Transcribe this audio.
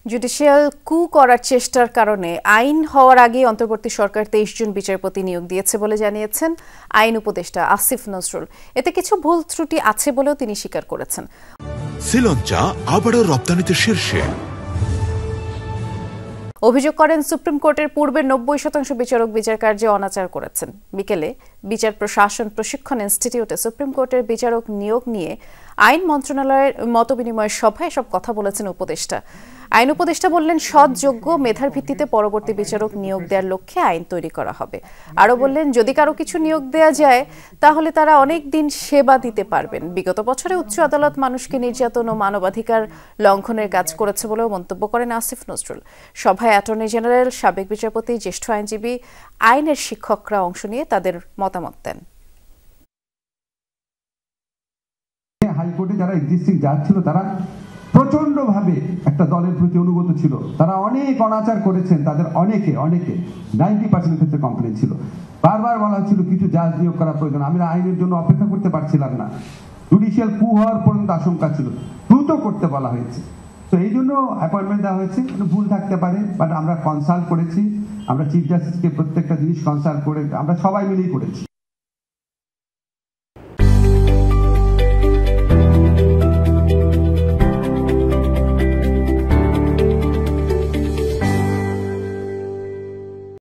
Judicial কু করার চেষ্টার কারণে আইন হওয়ার আগে অন্তর্বর্তী সরকার 23 জন বিচারপতি নিয়োগ দিয়েছে বলে জানিয়েছেন আইন উপদেষ্টা আসিফ নজরুল। এতে কিছু ভুল ত্রুটি আছে বলেও তিনি স্বীকার করেছেন। শ্রীলঙ্কা আবারও রপ্তানিতে শীর্ষে। অভিযোগ করেন সুপ্রিম কোর্টের পূর্বে 90% বিচারক বিচার কার্যে অনাচার করেছেন। বিকেলে বিচার প্রশাসন প্রশিক্ষণ ইনস্টিটিউটে সুপ্রিম কোর্টের বিচারক নিয়োগ নিয়ে আইন মন্ত্রণালয়ের মতবিনিময় সভায় এসব কথা বলেছেন উপদেষ্টা। আইন উপদেষ্টা বললেন, সৎ, যোগ্য, মেধার ভিত্তিতে পরবর্তী বিচারক নিয়োগ দেওয়ার লক্ষ্যে আইন তৈরি করা হবে। আরও বললেন, যদি কারো কিছু নিয়োগ দেওয়া যায় তাহলে তারা অনেক দিন সেবা দিতে পারবেন। বিগত বছরে উচ্চ আদালত মানুষকে নির্যাতন ও মানবাধিকার লঙ্ঘনের কাজ করেছে বলেও মন্তব্য করেন আসিফ নজরুল। সভায় অ্যাটর্নি জেনারেল, সাবেক বিচারপতি, জ্যেষ্ঠ আইনজীবী, আইনের শিক্ষকরা অংশ নিয়ে তাদের মতামত দেন। হাইকোর্টে যারা এক্সিস্টিং জাজ ছিল তারা প্রচন্ডভাবে একটা দলের প্রতি অনুগত ছিল। তারা অনেক অনাচার করেছেন, তাদের অনেকে 90% ক্ষেত্রে কমপ্লেন ছিল। বারবার বলা হচ্ছিল কিছু জাজ নিয়োগ করা প্রয়োজন। আমরা আইনের জন্য অপেক্ষা করতে পারছিলাম না। জুডিশিয়াল কু হওয়ার পর্যন্ত আশঙ্কা ছিল, দ্রুত করতে বলা হয়েছে। তো এই জন্য অ্যাপয়েন্টমেন্ট দেওয়া হয়েছে। ভুল থাকতে পারে, বাট আমরা কনসাল্ট করেছি, আমরা চিফ জাস্টিসকে প্রত্যেকটা জিনিস কনসাল্ট করে আমরা সবাই মিলেই করেছি।